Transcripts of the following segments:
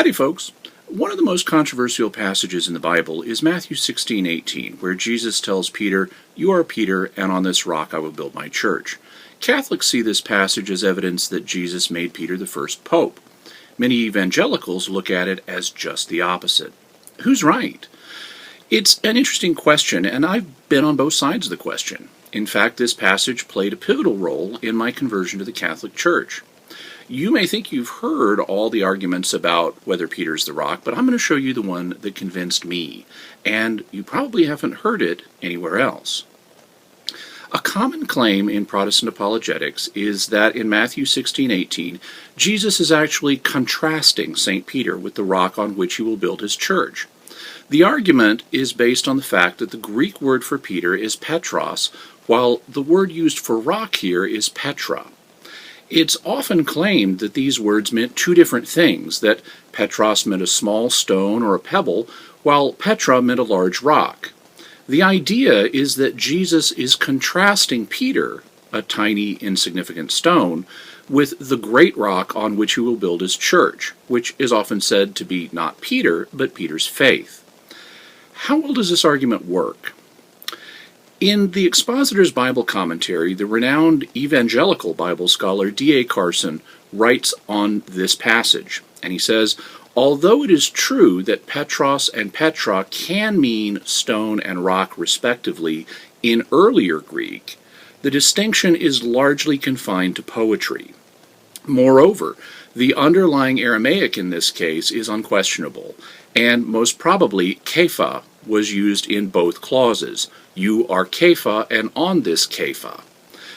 Howdy, folks. One of the most controversial passages in the Bible is Matthew 16:18, where Jesus tells Peter, "You are Peter, and on this rock I will build my church." Catholics see this passage as evidence that Jesus made Peter the first pope. Many evangelicals look at it as just the opposite. Who's right? It's an interesting question, and I've been on both sides of the question. In fact, this passage played a pivotal role in my conversion to the Catholic Church. You may think you've heard all the arguments about whether Peter's the rock, but I'm going to show you the one that convinced me, and you probably haven't heard it anywhere else. A common claim in Protestant apologetics is that in Matthew 16:18, Jesus is actually contrasting St. Peter with the rock on which he will build his church. The argument is based on the fact that the Greek word for Peter is Petros, while the word used for rock here is Petra. It's often claimed that these words meant two different things, that Petros meant a small stone or a pebble, while Petra meant a large rock. The idea is that Jesus is contrasting Peter, a tiny, insignificant stone, with the great rock on which he will build his church, which is often said to be not Peter, but Peter's faith. How well does this argument work? In the Expositor's Bible Commentary, the renowned evangelical Bible scholar D.A. Carson writes on this passage, and he says, "Although it is true that Petros and Petra can mean stone and rock respectively in earlier Greek, the distinction is largely confined to poetry. Moreover, the underlying Aramaic in this case is unquestionable, and most probably Kepha was used in both clauses. You are Kepha, and on this Kepha.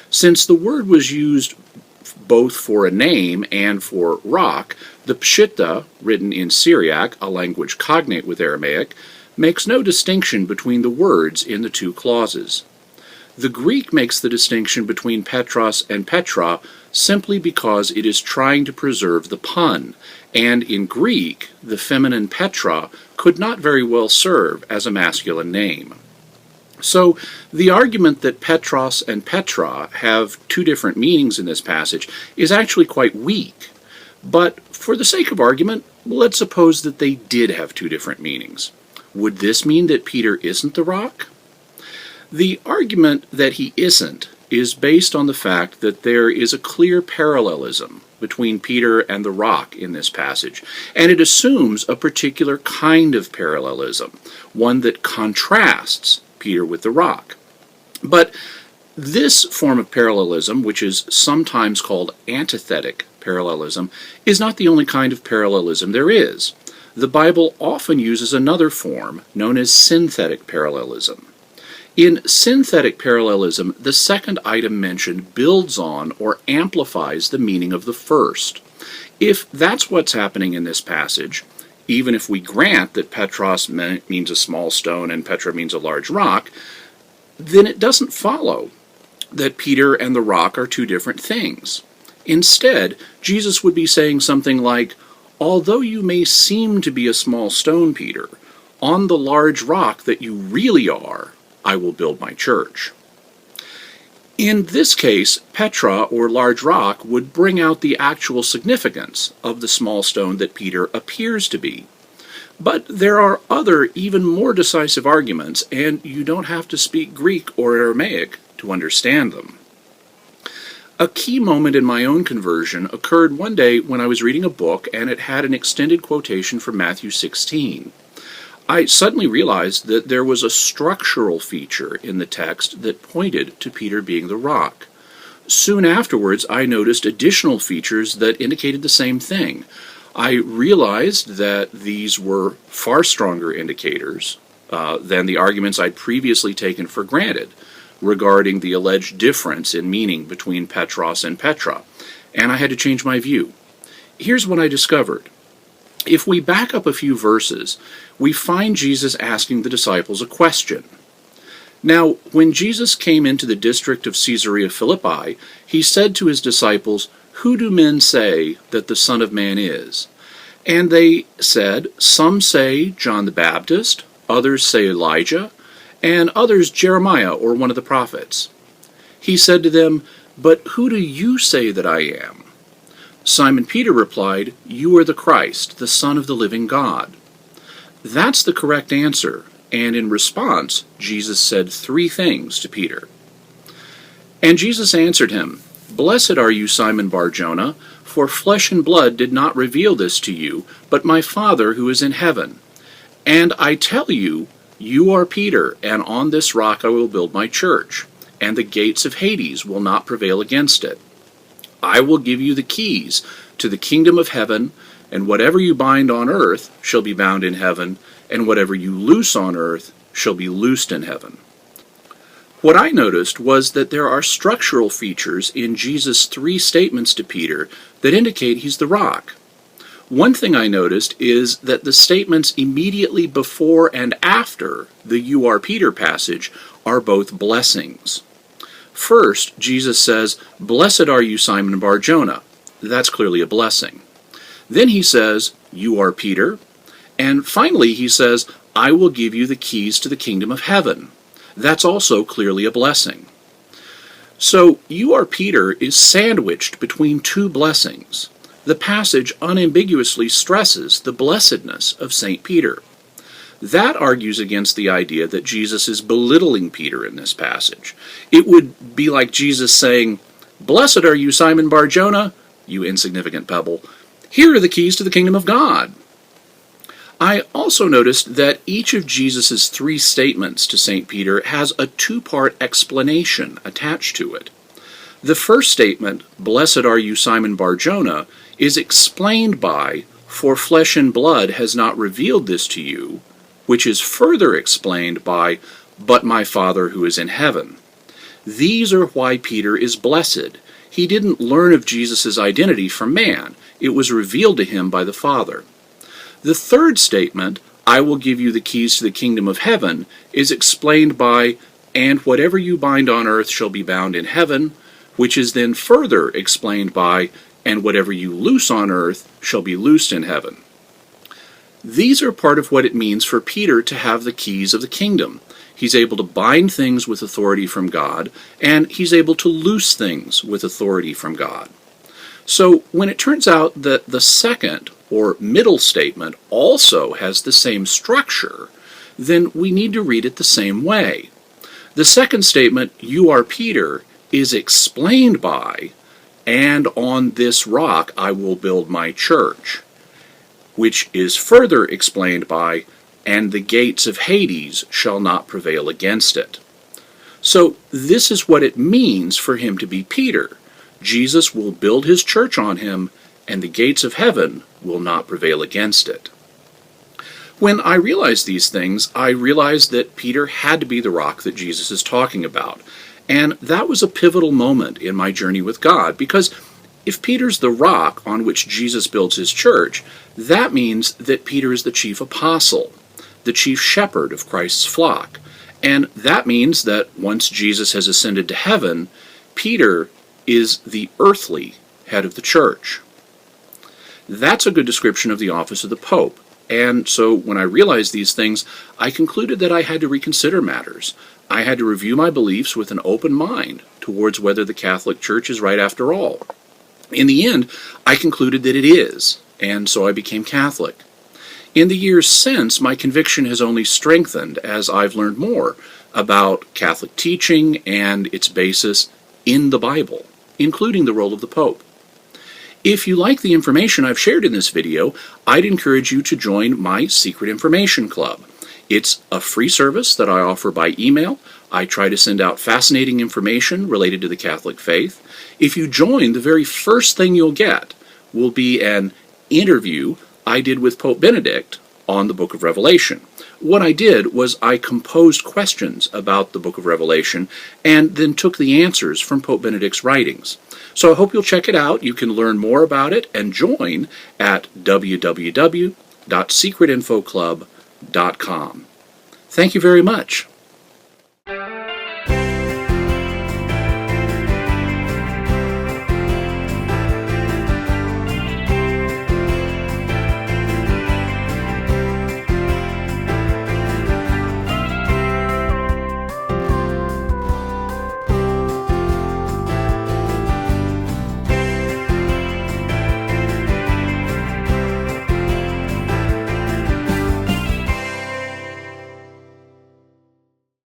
Since the word was used both for a name and for rock, the Pshita, written in Syriac, a language cognate with Aramaic, makes no distinction between the words in the two clauses. The Greek makes the distinction between Petros and Petra simply because it is trying to preserve the pun, and in Greek, the feminine Petra could not very well serve as a masculine name. So, the argument that Petros and Petra have two different meanings in this passage is actually quite weak. But for the sake of argument, let's suppose that they did have two different meanings. Would this mean that Peter isn't the rock? The argument that he isn't is based on the fact that there is a clear parallelism between Peter and the rock in this passage, and it assumes a particular kind of parallelism, one that contrasts Peter with the rock. But this form of parallelism, which is sometimes called antithetic parallelism, is not the only kind of parallelism there is. The Bible often uses another form, known as synthetic parallelism. In synthetic parallelism, the second item mentioned builds on or amplifies the meaning of the first. If that's what's happening in this passage, even if we grant that Petros means a small stone and Petra means a large rock, then it doesn't follow that Peter and the rock are two different things. Instead, Jesus would be saying something like, "Although you may seem to be a small stone, Peter, on the large rock that you really are, I will build my church." In this case, Petra, or large rock, would bring out the actual significance of the small stone that Peter appears to be. But there are other, even more decisive arguments, and you don't have to speak Greek or Aramaic to understand them. A key moment in my own conversion occurred one day when I was reading a book and it had an extended quotation from Matthew 16. I suddenly realized that there was a structural feature in the text that pointed to Peter being the rock. Soon afterwards, I noticed additional features that indicated the same thing. I realized that these were far stronger indicators than the arguments I'd previously taken for granted regarding the alleged difference in meaning between Petros and Petra, and I had to change my view. Here's what I discovered. If we back up a few verses, we find Jesus asking the disciples a question. Now, when Jesus came into the district of Caesarea Philippi, he said to his disciples, "Who do men say that the Son of Man is?" And they said, "Some say John the Baptist, others say Elijah, and others Jeremiah or one of the prophets." He said to them, "But who do you say that I am?" Simon Peter replied, "You are the Christ, the Son of the living God." That's the correct answer, and in response, Jesus said three things to Peter. And Jesus answered him, "Blessed are you, Simon Bar-Jonah, for flesh and blood did not reveal this to you, but my Father who is in heaven. And I tell you, you are Peter, and on this rock I will build my church, and the gates of Hades will not prevail against it. I will give you the keys to the kingdom of heaven, and whatever you bind on earth shall be bound in heaven, and whatever you loose on earth shall be loosed in heaven." What I noticed was that there are structural features in Jesus' three statements to Peter that indicate he's the rock. One thing I noticed is that the statements immediately before and after the "You are Peter" passage are both blessings. First, Jesus says, "Blessed are you, Simon Bar-Jonah." That's clearly a blessing. Then he says, "You are Peter." And finally he says, "I will give you the keys to the kingdom of heaven." That's also clearly a blessing. So, "You are Peter" is sandwiched between two blessings. The passage unambiguously stresses the blessedness of St. Peter. That argues against the idea that Jesus is belittling Peter in this passage. It would be like Jesus saying, "Blessed are you, Simon Bar-Jonah, you insignificant pebble. Here are the keys to the kingdom of God." I also noticed that each of Jesus' three statements to St. Peter has a two-part explanation attached to it. The first statement, "Blessed are you, Simon Bar-Jonah," is explained by, "For flesh and blood has not revealed this to you," which is further explained by, "But my Father who is in heaven." These are why Peter is blessed. He didn't learn of Jesus' identity from man. It was revealed to him by the Father. The third statement, "I will give you the keys to the kingdom of heaven," is explained by, "And whatever you bind on earth shall be bound in heaven," which is then further explained by, "And whatever you loose on earth shall be loosed in heaven." These are part of what it means for Peter to have the keys of the kingdom. He's able to bind things with authority from God, and he's able to loose things with authority from God. So when it turns out that the second, or middle statement, also has the same structure, then we need to read it the same way. The second statement, "You are Peter," is explained by, "And on this rock I will build my church," which is further explained by, "And the gates of Hades shall not prevail against it." So this is what it means for him to be Peter. Jesus will build his church on him, and the gates of heaven will not prevail against it. When I realized these things, I realized that Peter had to be the rock that Jesus is talking about. And that was a pivotal moment in my journey with God, because if Peter's the rock on which Jesus builds his church, that means that Peter is the chief apostle, the chief shepherd of Christ's flock. And that means that once Jesus has ascended to heaven, Peter is the earthly head of the church. That's a good description of the office of the Pope. And so when I realized these things, I concluded that I had to reconsider matters. I had to review my beliefs with an open mind towards whether the Catholic Church is right after all. In the end, I concluded that it is, and so I became Catholic. In the years since, my conviction has only strengthened as I've learned more about Catholic teaching and its basis in the Bible, including the role of the Pope. If you like the information I've shared in this video, I'd encourage you to join my Secret Information Club. It's a free service that I offer by email. I try to send out fascinating information related to the Catholic faith. If you join, the very first thing you'll get will be an interview I did with Pope Benedict on the Book of Revelation. What I did was I composed questions about the Book of Revelation and then took the answers from Pope Benedict's writings. So I hope you'll check it out. You can learn more about it and join at www.secretinfoclub.com. Thank you very much.